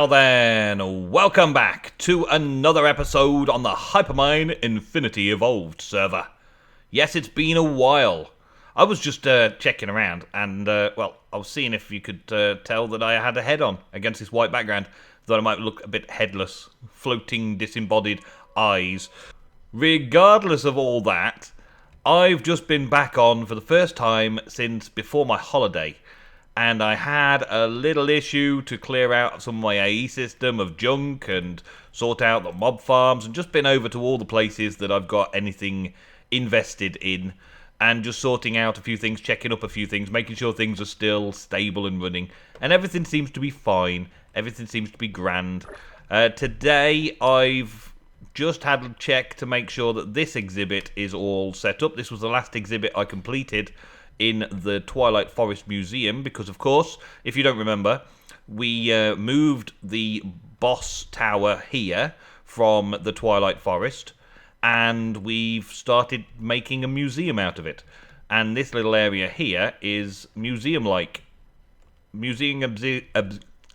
Now then, welcome back to another episode on the Hypermine Infinity Evolved server. Yes, it's been a while. I was just checking around and, I was seeing if you could tell that I had a head on against this white background. Thought I might look a bit headless, floating, disembodied eyes. Regardless of all that, I've just been back on for the first time since before my holiday. And I had a little issue to clear out some of my AE system of junk and sort out the mob farms and just been over to all the places that I've got anything invested in and just sorting out a few things, checking up a few things, making sure things are still stable and running. And everything seems to be fine. Everything seems to be grand. Today I've just had a check to make sure that this exhibit is all set up. This was the last exhibit I completed in the Twilight Forest Museum because, of course, if you don't remember, we moved the boss tower here from the Twilight Forest and we've started making a museum out of it. And this little area here is museum-like.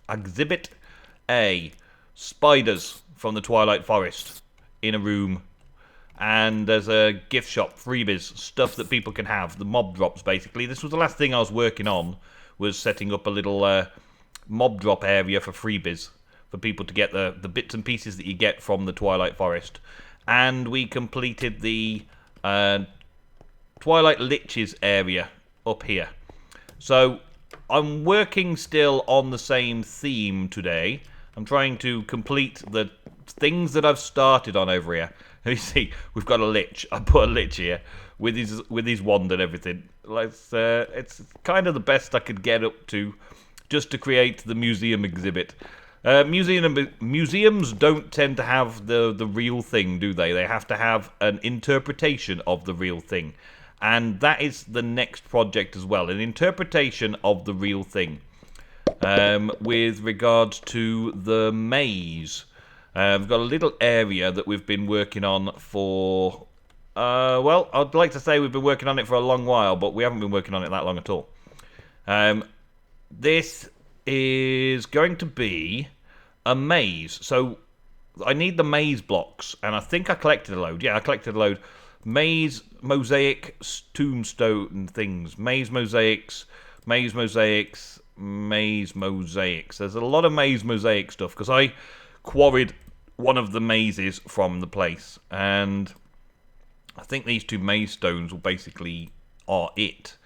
Exhibit A. Spiders from the Twilight Forest in a room. And there's a gift shop, freebies, stuff that people can have, the mob drops basically. This was the last thing I was working on, was setting up a little mob drop area for freebies, for people to get the bits and pieces that you get from the Twilight Forest. And we completed the Twilight Liches area up here. So I'm working still on the same theme today. I'm trying to complete the things that I've started on over here. You see, we've got a lich. I put a lich here with his wand and everything. It's kind of the best I could get up to, just to create the museum exhibit. Museums don't tend to have the real thing, do they? They have to have an interpretation of the real thing, and that is the next project as well. An interpretation of the real thing, with regards to the maze. We've got a little area that we've been working on for, I'd like to say we've been working on it for a long while, but we haven't been working on it that long at all. This is going to be a maze. So I need the maze blocks, and I think I collected a load. Yeah, I collected a load. Maze, mosaic, tombstone things. Maze mosaics, maze mosaics, maze mosaics. There's a lot of maze mosaic stuff, because I quarried one of the mazes from the place, and I think these two maze stones basically are it.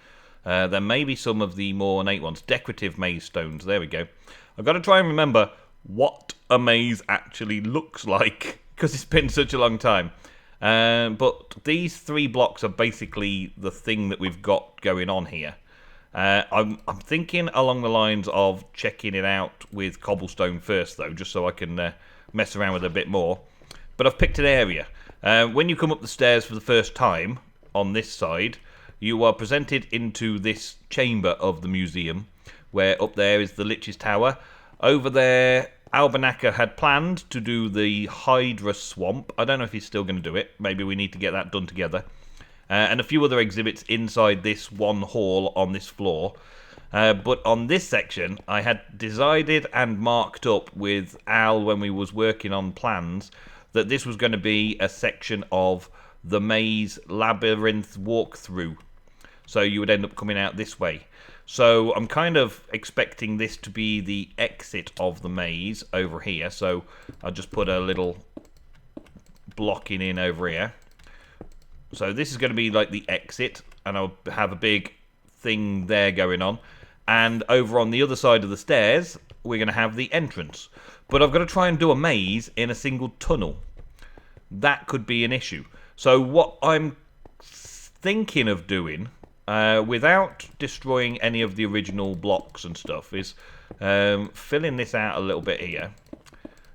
There may be some of the more ornate ones, decorative maze stones. There we go. I've got to try and remember what a maze actually looks like, because it's been such a long time. But these three blocks are basically the thing that we've got going on here. I'm thinking along the lines of checking it out with cobblestone first, though, just so I can mess around with it a bit more. But I've picked an area. When you come up the stairs for the first time on this side, you are presented into this chamber of the museum, where up there is the Lich's Tower. Over there, Albanaka had planned to do the Hydra Swamp. I don't know if he's still going to do it. Maybe we need to get that done together. And a few other exhibits inside this one hall on this floor. But on this section, I had decided and marked up with Al when we was working on plans that this was going to be a section of the maze labyrinth walkthrough. So you would end up coming out this way. So I'm kind of expecting this to be the exit of the maze over here. So I'll just put a little blocking in over here. So this is going to be like the exit, and I'll have a big thing there going on. And over on the other side of the stairs, we're going to have the entrance. But I've got to try and do a maze in a single tunnel. That could be an issue. So what I'm thinking of doing, without destroying any of the original blocks and stuff, is filling this out a little bit here.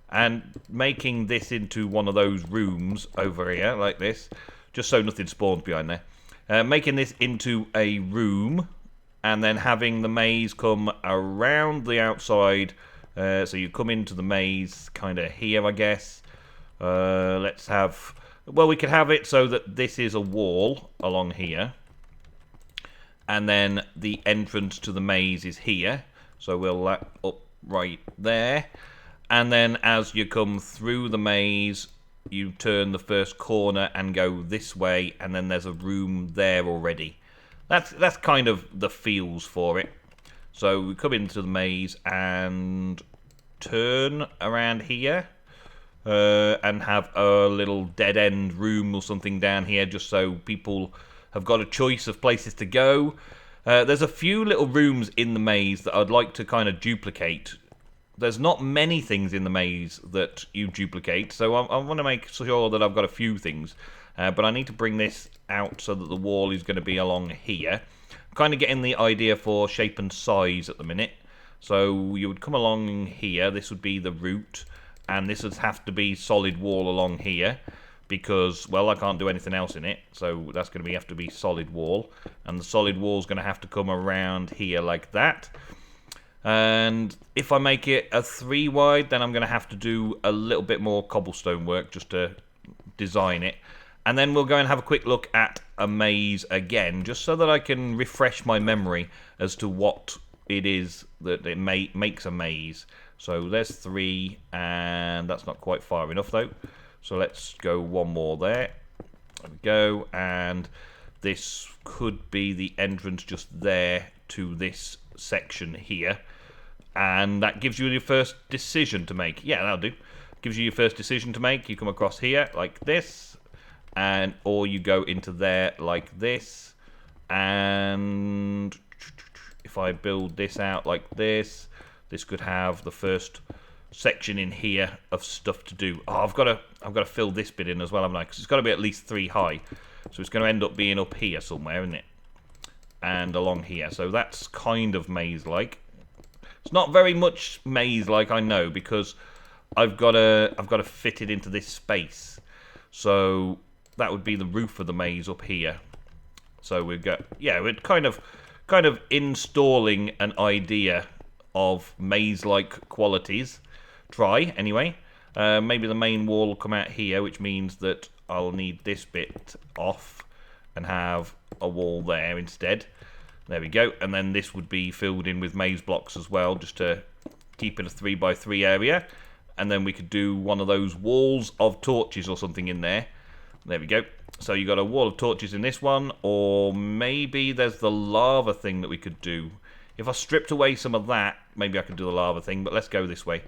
And making this into one of those rooms over here, like this. Just so nothing spawns behind there. Making this into a room, and then having the maze come around the outside. So you come into the maze kind of here, I guess. Let's have... Well, we could have it so that this is a wall along here. And then the entrance to the maze is here. So we'll up right there. And then as you come through the maze, you turn the first corner and go this way, and then there's a room there already. That's kind of the feels for it. So we come into the maze and turn around here. And have a little dead-end room or something down here, just so people have got a choice of places to go. There's a few little rooms in the maze that I'd like to kind of duplicate. There's not many things in the maze that you duplicate, so I want to make sure that I've got a few things. But I need to bring this out so that the wall is going to be along here. I'm kind of getting the idea for shape and size at the minute. So you would come along here, this would be the route. And this would have to be solid wall along here because, well, I can't do anything else in it. So that's going to have to be solid wall. And the solid wall is going to have to come around here like that. And if I make it a 3 wide, then I'm going to have to do a little bit more cobblestone work just to design it. And then we'll go and have a quick look at a maze again, just so that I can refresh my memory as to what it is that it makes a maze. So there's 3, and that's not quite far enough though. So let's go one more there. There we go, and this could be the entrance just there to this section here. And that gives you your first decision to make. Yeah, that'll do. Gives you your first decision to make. You come across here like this, and or you go into there like this. And if I build this out like this, this could have the first section in here of stuff to do. Oh, I've got to fill this bit in as well, haven't I? Because it's got to be at least 3 high. So it's going to end up being up here somewhere, isn't it? And along here. So that's kind of maze-like. It's not very much maze-like, I know, because I've got to fit it into this space. So that would be the roof of the maze up here. So we've got, yeah, we're kind of installing an idea of maze-like qualities. Try, anyway. Maybe the main wall will come out here, which means that I'll need this bit off and have a wall there instead. There we go. And then this would be filled in with maze blocks as well, just to keep it a 3x3 area. And then we could do one of those walls of torches or something in there. There we go. So you got a wall of torches in this one, or maybe there's the lava thing that we could do. If I stripped away some of that, maybe I could do the lava thing, but let's go this way.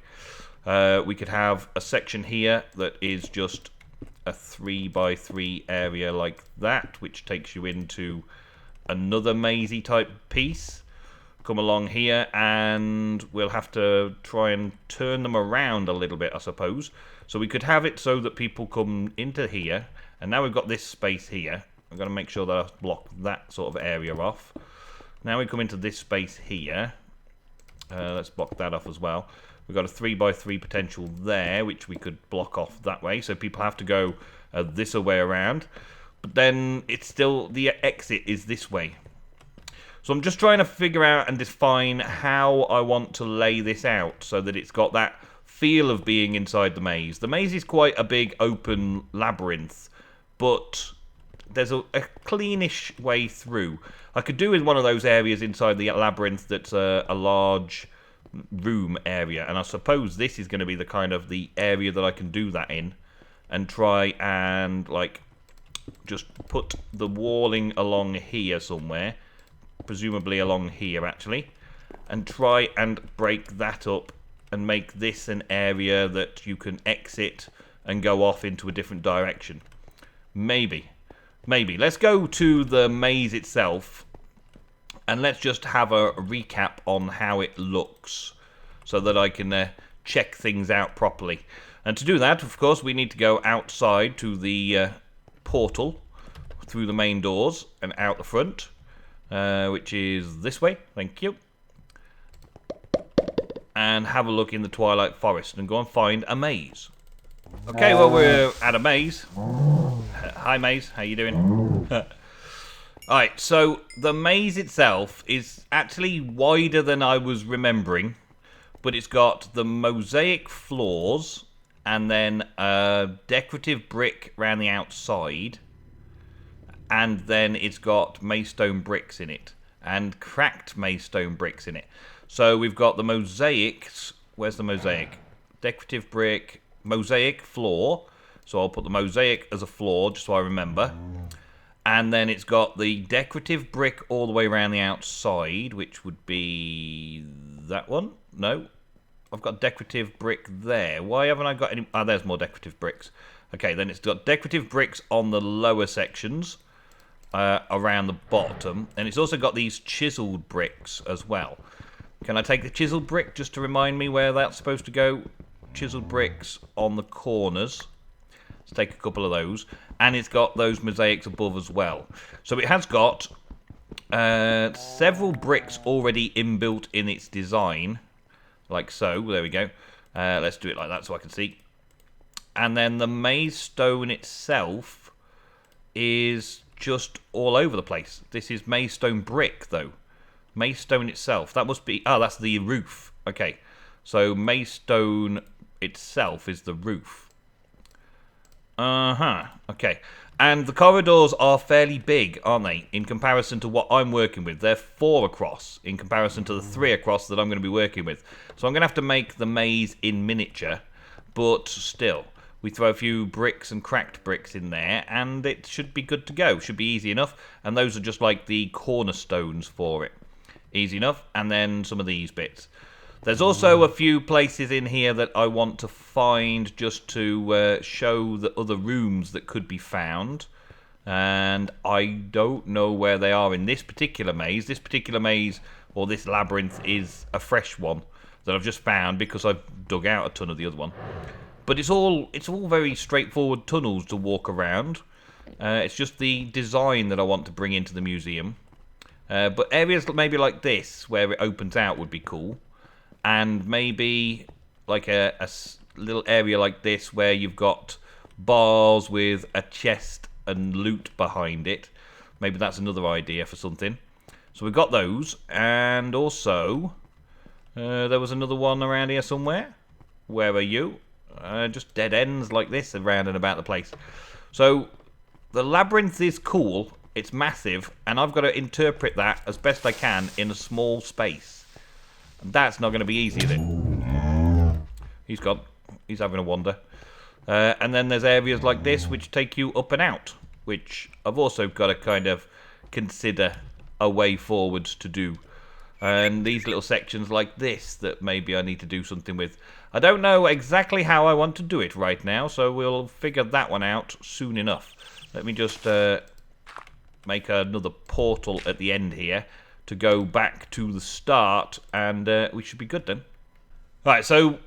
We could have a section here that is just a 3x3 area like that, which takes you into another mazy type piece. Come along here, and we'll have to try and turn them around a little bit, I suppose. So we could have it so that people come into here, and now we've got this space here. I'm going to make sure that I block that sort of area off. Now we come into this space here. Let's block that off as well. We've got a 3x3 potential there, which we could block off that way. So people have to go this way around. But then it's still, the exit is this way. So I'm just trying to figure out and define how I want to lay this out so that it's got that feel of being inside the maze. The maze is quite a big open labyrinth, but there's a cleanish way through. I could do with one of those areas inside the labyrinth that's a large room area, and I suppose this is going to be the kind of the area that I can do that in, and try and like just put the walling along here somewhere, presumably along here actually, and try and break that up and make this an area that you can exit and go off into a different direction. Maybe. Let's go to the maze itself, and let's just have a recap on how it looks, so that I can check things out properly. And to do that, of course, we need to go outside to the portal, through the main doors, and out the front, which is this way, thank you. And have a look in the Twilight Forest, and go and find a maze. Okay, well, we're at a maze. Hi, maze. How you doing? Alright, so the maze itself is actually wider than I was remembering, but it's got the mosaic floors and then a decorative brick around the outside, and then it's got maze-stone bricks in it, and cracked maze-stone bricks in it. So we've got the mosaics. Where's the mosaic? decorative brick, mosaic floor. So I'll put the mosaic as a floor, just so I remember. And then it's got the decorative brick all the way around the outside, which would be that one. No, I've got decorative brick there. Why haven't I got any? Ah, there's more decorative bricks. Okay, then it's got decorative bricks on the lower sections around the bottom. And it's also got these chiseled bricks as well. Can I take the chiseled brick just to remind me where that's supposed to go? Chiseled bricks on the corners. Let's take a couple of those. And it's got those mosaics above as well. So it has got several bricks already inbuilt in its design. Like so. There we go. Let's do it like that so I can see. And then the maze stone itself is just all over the place. This is maze stone brick, though. Maze stone itself. That must be... Oh, that's the roof. Okay. So maze stone itself is the roof. Okay. And the corridors are fairly big, aren't they? In comparison to what I'm working with. They're 4 across in comparison to the 3 across that I'm going to be working with. So I'm going to have to make the maze in miniature. But still, we throw a few bricks and cracked bricks in there. And it should be good to go. Should be easy enough. And those are just like the cornerstones for it. Easy enough. And then some of these bits. There's also a few places in here that I want to find just to show the other rooms that could be found. And I don't know where they are in this particular maze. This particular maze, or this labyrinth, is a fresh one that I've just found because I've dug out a ton of the other one. But it's all very straightforward tunnels to walk around. It's just the design that I want to bring into the museum. But areas maybe like this, where it opens out, would be cool. And maybe like a little area like this where you've got bars with a chest and loot behind it. Maybe that's another idea for something. So we've got those. And also, there was another one around here somewhere. Where are you? Just dead ends like this around and about the place. So the labyrinth is cool. It's massive. And I've got to interpret that as best I can in a small space. That's not going to be easy, is it? He's gone. He's having a wander. And then there's areas like this which take you up and out, which I've also got to kind of consider a way forwards to do. And these little sections like this that maybe I need to do something with. I don't know exactly how I want to do it right now, so we'll figure that one out soon enough. Let me just make another portal at the end here to go back to the start, and we should be good then. Right, so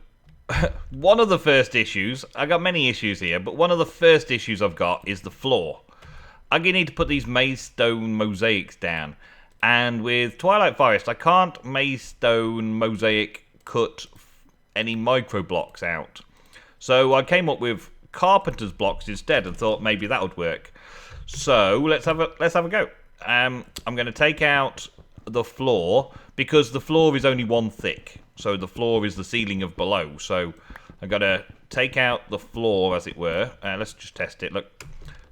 one of the first issues, I got many issues here, but one of the first issues I've got is the floor. I'm going to need to put these maze stone mosaics down, and with Twilight Forest, I can't maze stone mosaic cut any micro blocks out. So I came up with carpenter's blocks instead and thought maybe that would work. So let's have a go. I'm going to take out the floor because the floor is only 1 thick, so the floor is the ceiling of below. So I've got to take out the floor, as it were. Let's just test it. Look,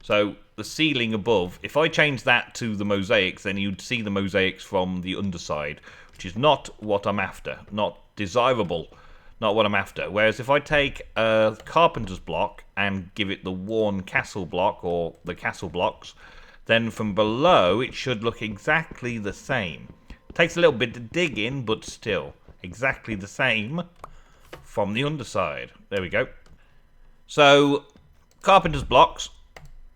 so the ceiling above, if I change that to the mosaics, then you'd see the mosaics from the underside, which is not what I'm after, not desirable, not what I'm after. Whereas if I take a carpenter's block and give it the worn castle block, or the castle blocks, then from below it should look exactly the same. Takes a little bit to dig in, but still exactly the same from the underside. There we go. So carpenter's blocks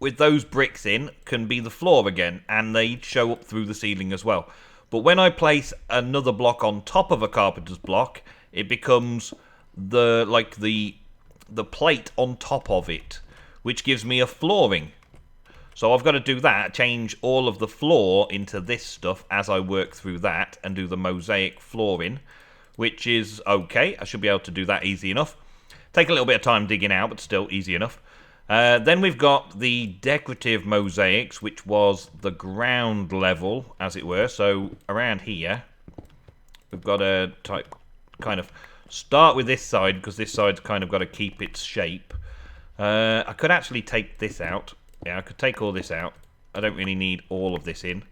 with those bricks in can be the floor again, and they show up through the ceiling as well. But when I place another block on top of a carpenter's block, it becomes the plate on top of it, which gives me a flooring. So I've got to do that, change all of the floor into this stuff as I work through that and do the mosaic flooring, which is okay. I should be able to do that easy enough. Take a little bit of time digging out, but still easy enough. Then we've got the decorative mosaics, which was the ground level, as it were. So around here, we've got to kind of start with this side, because this side's kind of got to keep its shape. I could actually take this out. Yeah, I could take all this out. I don't really need all of this in.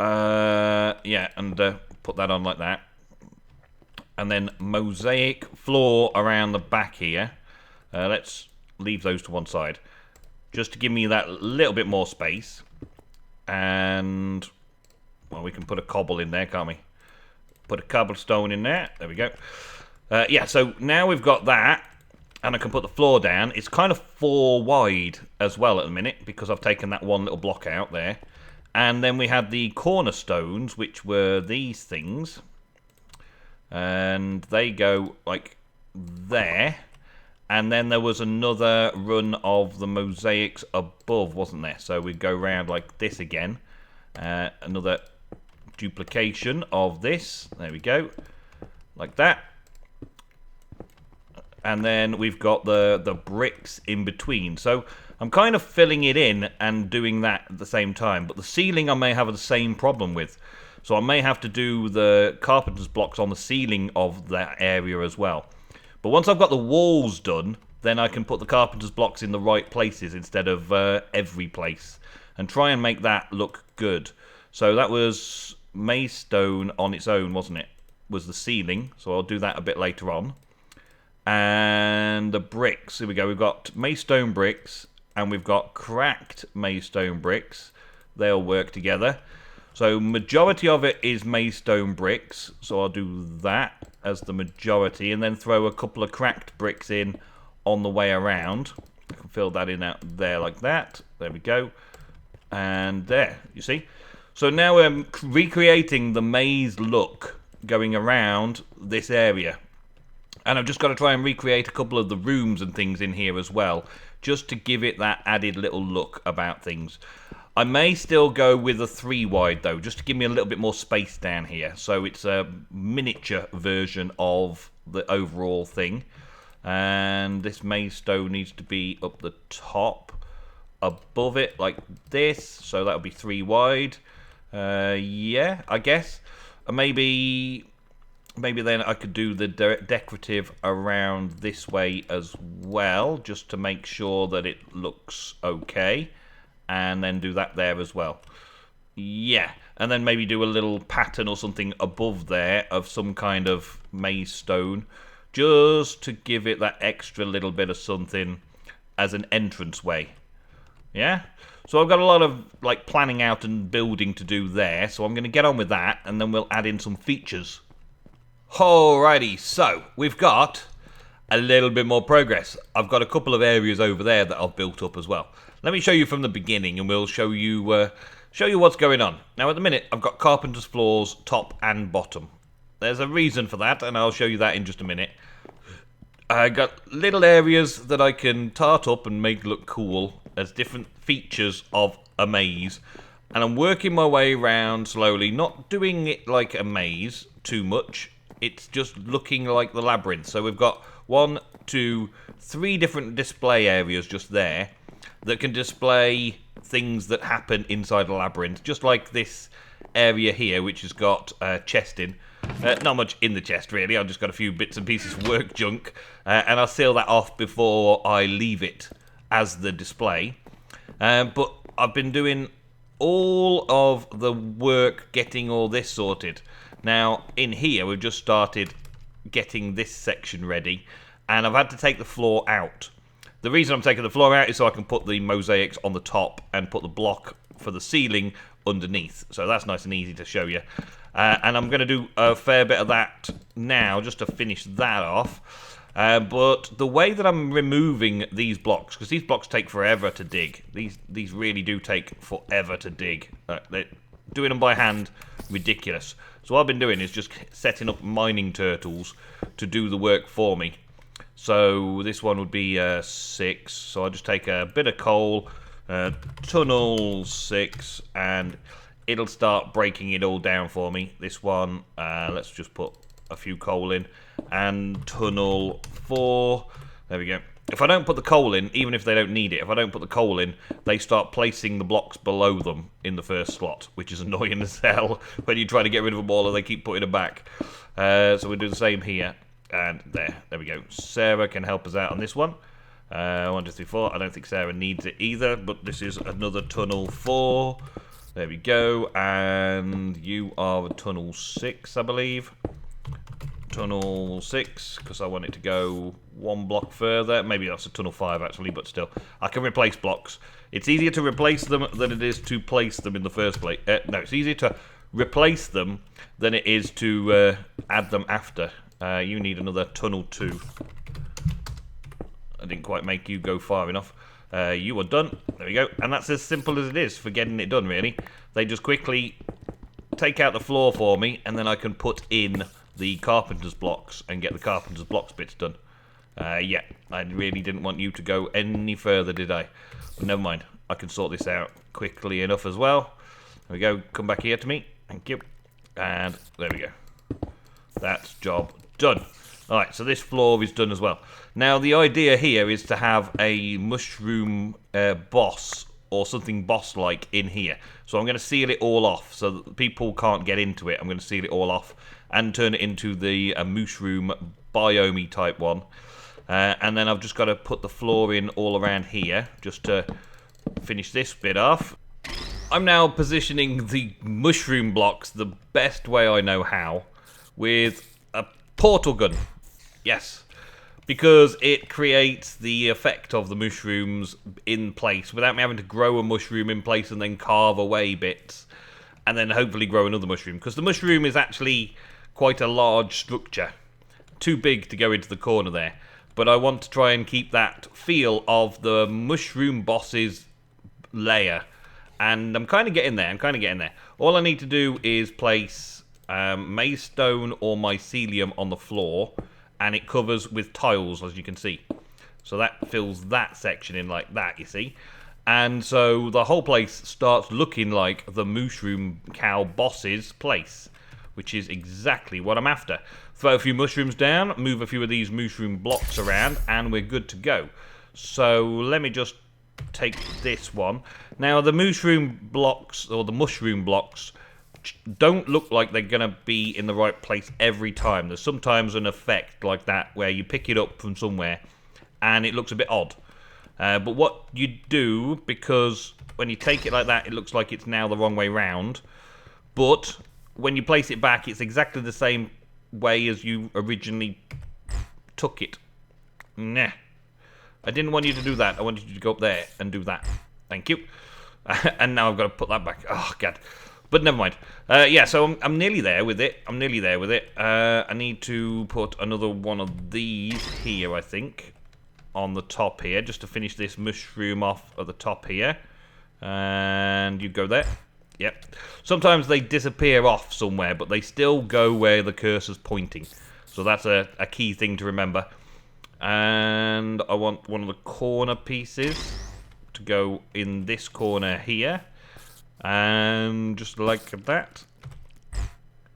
Yeah, and put that on like that. And then mosaic floor around the back here. Let's leave those to one side. Just to give me that little bit more space. And, well, we can put a cobble in there, can't we? Put a cobblestone in there. There we go. Yeah, so now we've got that. And I can put the floor down. It's kind of 4 wide as well at the minute, because I've taken that one little block out there. And then we had the cornerstones, which were these things. And they go like there. And then there was another run of the mosaics above, wasn't there? So we go round like this again. Another duplication of this. There we go. Like that. And then we've got the bricks in between. So I'm kind of filling it in and doing that at the same time. But the ceiling I may have the same problem with. So I may have to do the carpenter's blocks on the ceiling of that area as well. But once I've got the walls done, then I can put the carpenter's blocks in the right places instead of every place. And try and make that look good. So that was maze stone on its own, wasn't it? Was the ceiling. So I'll do that a bit later on. And the bricks, here we go, we've got maze-stone bricks and we've got cracked maze-stone bricks. They'll work together. So majority of it is maze-stone bricks, so I'll do that as the majority and then throw a couple of cracked bricks in on the way around. I can fill that in out there like that. There we go. And there, you see? So now we're recreating the maze look going around this area. And I've just got to try and recreate a couple of the rooms and things in here as well, just to give it that added little look about things. I may still go with a 3 wide though, just to give me a little bit more space down here. So it's a miniature version of the overall thing. And this maze stone needs to be up the top, above it like this. So that'll be 3 wide. Yeah, I guess. Maybe then I could do the decorative around this way as well, just to make sure that it looks okay. And then do that there as well. Yeah, and then maybe do a little pattern or something above there of some kind of maze stone, just to give it that extra little bit of something as an entrance way. Yeah? So I've got a lot of like planning out and building to do there, so I'm going to get on with that, and then we'll add in some features. Alrighty, so we've got a little bit more progress. I've got a couple of areas over there that I've built up as well. Let me show you from the beginning and we'll show you what's going on. Now at the minute I've got carpenter's floors top and bottom. There's a reason for that and I'll show you that in just a minute. I got little areas that I can tart up and make look cool as different features of a maze. And I'm working my way around slowly, not doing it like a maze too much. It's just looking like the labyrinth. So we've got 1, 2, 3 different display areas just there that can display things that happen inside the labyrinth. Just like this area here, which has got a chest in. Not much in the chest, really. I've just got a few bits and pieces of work junk. And I'll seal that off before I leave it as the display. But I've been doing all of the work getting all this sorted. Now, in here, we've just started getting this section ready, and I've had to take the floor out. The reason I'm taking the floor out is so I can put the mosaics on the top and put the block for the ceiling underneath. So that's nice and easy to show you. And I'm going to do a fair bit of that now, just to finish that off. But the way that I'm removing these blocks, because these blocks take forever to dig. These really do take forever to dig. Doing them by hand, ridiculous. So what I've been doing is just setting up mining turtles to do the work for me. So this one would be 6. So I'll just take a bit of coal, tunnel 6, and it'll start breaking it all down for me. This one, let's just put a few coal in, and tunnel 4. There we go. If I don't put the coal in, even if they don't need it, if I don't put the coal in, they start placing the blocks below them in the first slot, which is annoying as hell when you try to get rid of them all and they keep putting them back. So we'll do the same here. And there we go. Sarah can help us out on this one. 1, 2, 3, 4. I don't think Sarah needs it either, but this is another tunnel 4. There we go. And you are a tunnel 6, I believe. tunnel 6, because I want it to go 1 block further. Maybe that's a tunnel 5 actually, but still. I can replace blocks. It's easier to replace them than it is to place them in the first place. No, it's easier to replace them than it is to add them after. You need another tunnel 2. I didn't quite make you go far enough. You are done. There we go. And that's as simple as it is for getting it done, really. They just quickly take out the floor for me, and then I can put in the carpenter's blocks and get the carpenter's blocks bits done. Yeah, I really didn't want you to go any further, did I? But never mind. I can sort this out quickly enough as well. There we go. Come back here to me. Thank you. And there we go. That's job done. Alright, so this floor is done as well. Now, the idea here is to have a mushroom boss or something boss-like in here. So I'm going to seal it all off so that people can't get into it. I'm going to seal it all off and turn it into the mushroom biome type one. And then I've just got to put the floor in all around here just to finish this bit off. I'm now positioning the mushroom blocks the best way I know how with a portal gun. Yes. Because it creates the effect of the mushrooms in place without me having to grow a mushroom in place and then carve away bits and then hopefully grow another mushroom. Because the mushroom is actually quite a large structure. Too big to go into the corner there. But I want to try and keep that feel of the mushroom boss's layer. And I'm kind of getting there. All I need to do is place maze stone or mycelium on the floor. And it covers with tiles, as you can see. So that fills that section in like that, you see. And so the whole place starts looking like the mushroom cow boss's place, which is exactly what I'm after. Throw a few mushrooms down, move a few of these mushroom blocks around, and we're good to go. So let me just take this one. Now, the mushroom blocks, or the mushroom blocks, don't look like they're going to be in the right place every time. There's sometimes an effect like that where you pick it up from somewhere and it looks a bit odd. But what you do, because when you take it like that, it looks like it's now the wrong way round. But when you place it back, it's exactly the same way as you originally took it. Nah. I didn't want you to do that. I wanted you to go up there and do that. Thank you. And now I've got to put that back. Oh, God. But never mind. Yeah, so I'm nearly there with it. I need to put another one of these here, I think, on the top here, just to finish this mushroom off at the top here. And you go there. Yep. Sometimes they disappear off somewhere, but they still go where the cursor's pointing. So that's a key thing to remember. And I want one of the corner pieces to go in this corner here. And just like that.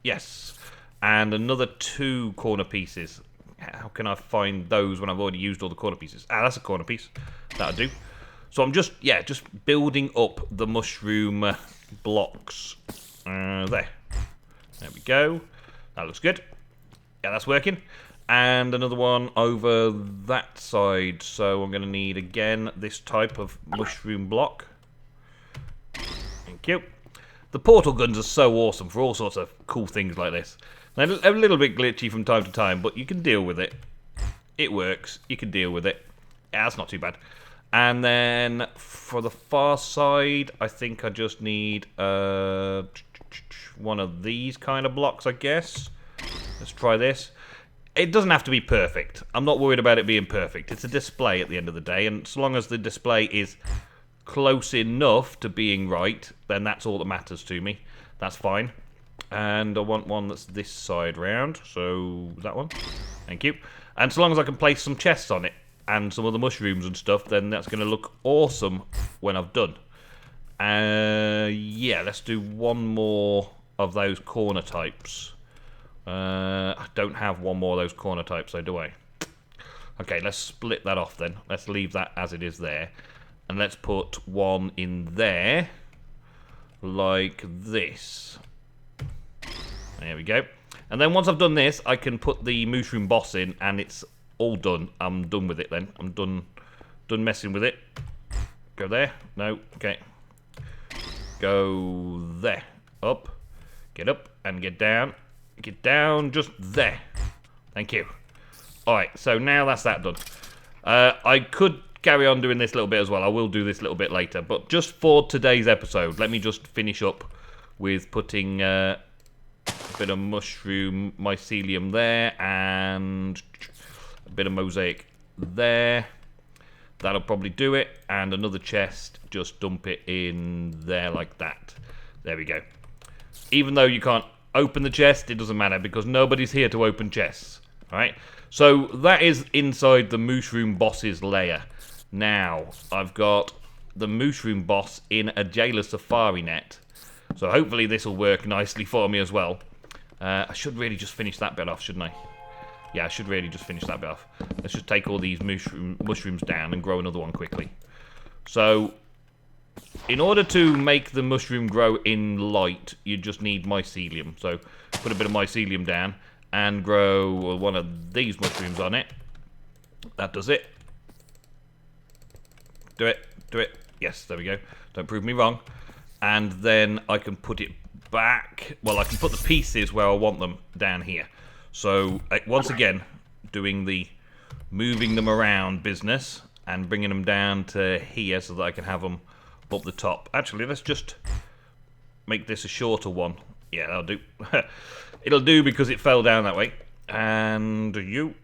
Yes. And another 2 corner pieces. How can I find those when I've already used all the corner pieces? Ah, that's a corner piece. That'll do. So I'm just building up the mushroom blocks. There. There we go. That looks good. Yeah, that's working. And another one over that side. So I'm going to need, again, this type of mushroom block. Thank you. The portal guns are so awesome for all sorts of cool things like this. They're a little bit glitchy from time to time, but you can deal with it. It works. You can deal with it. Yeah, that's not too bad. And then for the far side, I think I just need one of these kind of blocks, I guess. Let's try this. It doesn't have to be perfect. I'm not worried about it being perfect. It's a display at the end of the day, and so long as the display is close enough to being right, then that's all that matters to me. That's fine. And I want one that's this side round, so that one. Thank you. And so long as I can place some chests on it and some other mushrooms and stuff, then that's going to look awesome when I've done. Yeah, let's do one more of those corner types. I don't have one more of those corner types, though, do I? Okay, let's split that off then. Let's leave that as it is there. And let's put one in there, like this. There we go. And then once I've done this, I can put the mushroom boss in, and it's all done. I'm done with it then. I'm done messing with it. Go there. No. Okay. Go there. Up. Get up and get down. Get down just there. Thank you. Alright, so now that's that done. I could carry on doing this little bit as well. I will do this little bit later. But just for today's episode, let me just finish up with putting a bit of mushroom mycelium there and a bit of mosaic there. That'll probably do it. And another chest, just dump it in there like that. There we go. Even though you can't open the chest, it doesn't matter because nobody's here to open chests. Alright? So that is inside the mushroom boss's lair. Now, I've got the mushroom boss in a jailer safari net. So hopefully this will work nicely for me as well. I should really just finish that bit off, shouldn't I? Yeah, I should really just finish that bit off. Let's just take all these mushrooms down and grow another one quickly. So, in order to make the mushroom grow in light, you just need mycelium. So, put a bit of mycelium down and grow one of these mushrooms on it. That does it. Do it. Do it. Yes, there we go. Don't prove me wrong. And then I can put it back. Well, I can put the pieces where I want them down here. So, once again, doing the moving them around business and bringing them down to here so that I can have them up the top. Actually, let's just make this a shorter one. Yeah, that'll do. It'll do because it fell down that way. And you.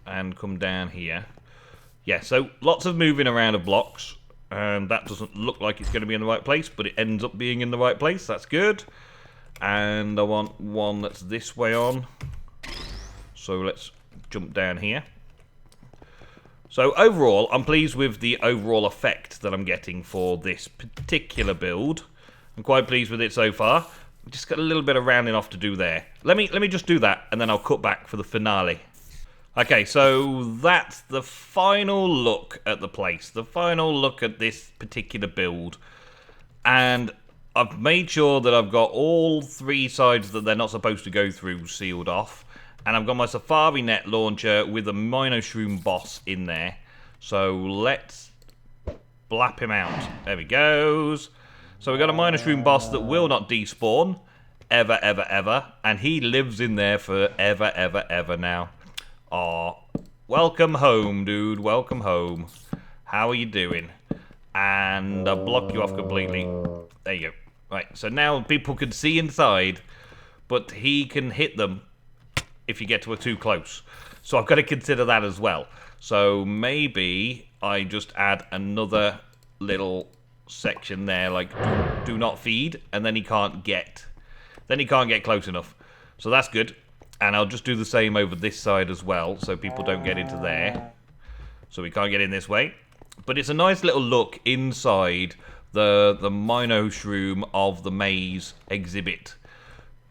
And come down here. Yeah, so lots of moving around of blocks. And that doesn't look like it's going to be in the right place, but it ends up being in the right place. That's good. And I want one that's this way on. So let's jump down here. So overall, I'm pleased with the overall effect that I'm getting for this particular build. I'm quite pleased with it so far. I've just got a little bit of rounding off to do there. Let me just do that, and then I'll cut back for the finale. Okay, so that's the final look at the place. The final look at this particular build. And I've made sure that I've got all three sides that they're not supposed to go through sealed off. And I've got my Safari Net launcher with a Minoshroom boss in there. So let's blap him out. There he goes. So we've got a Minoshroom boss that will not despawn. Ever, ever, ever. And he lives in there forever, ever, ever now. Aw. Welcome home, dude. Welcome home. How are you doing? And I'll block you off completely. There you go. Right, so now people can see inside, but he can hit them if you get to too close. So I've got to consider that as well. So maybe I just add another little section there, like do not feed, and then he can't get close enough. So that's good. And I'll just do the same over this side as well, so people don't get into there. So we can't get in this way. But it's a nice little look inside the Minoshroom of the Maze exhibit.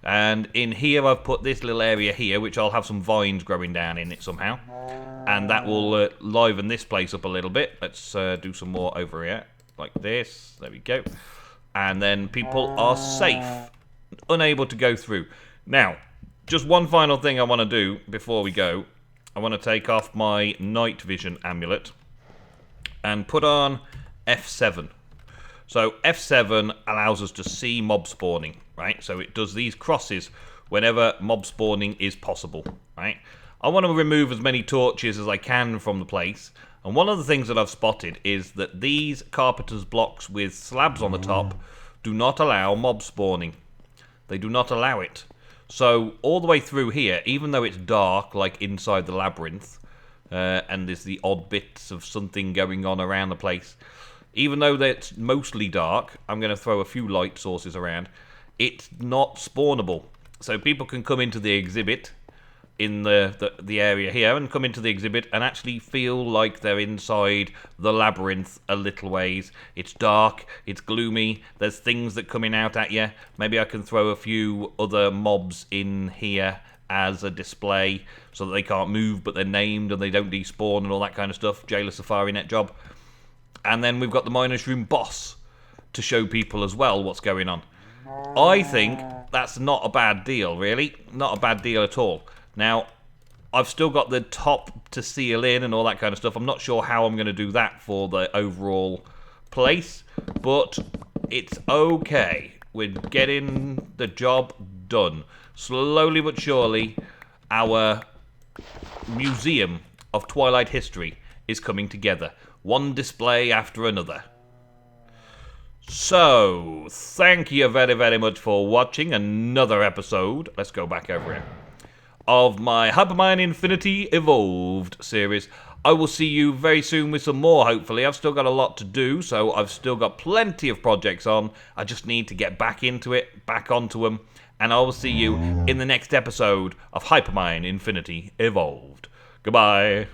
And in here I've put this little area here, which I'll have some vines growing down in it somehow. And that will liven this place up a little bit. Let's do some more over here, like this. There we go. And then people are safe, unable to go through. Now, just one final thing I want to do before we go. I want to take off my night vision amulet and put on F7. So F7 allows us to see mob spawning, right? So it does these crosses whenever mob spawning is possible, right? I want to remove as many torches as I can from the place. And one of the things that I've spotted is that these carpenter's blocks with slabs on the top do not allow mob spawning. They do not allow it. So all the way through here, even though it's dark, like inside the labyrinth, and there's the odd bits of something going on around the place, even though it's mostly dark, I'm going to throw a few light sources around, it's not spawnable. So people can come into the exhibit in the area here and come into the exhibit and actually feel like they're inside the labyrinth a little ways. It's dark, it's gloomy, there's things that coming out at you. Maybe I can throw a few other mobs in here as a display so that they can't move but they're named and they don't despawn and all that kind of stuff. Jailer Safari Net job. And then we've got the Minoshroom boss to show people as well what's going on. I think that's not a bad deal, really. Not a bad deal at all. Now, I've still got the top to seal in and all that kind of stuff. I'm not sure how I'm going to do that for the overall place, but it's okay. We're getting the job done. Slowly but surely, our museum of Twilight history is coming together. One display after another. So, thank you very, very much for watching another episode. Let's go back over here. Of my Hypermine Infinity Evolved series. I will see you very soon with some more, hopefully. I've still got a lot to do, so I've still got plenty of projects on. I just need to get back into it, back onto them. And I will see you in the next episode of Hypermine Infinity Evolved. Goodbye.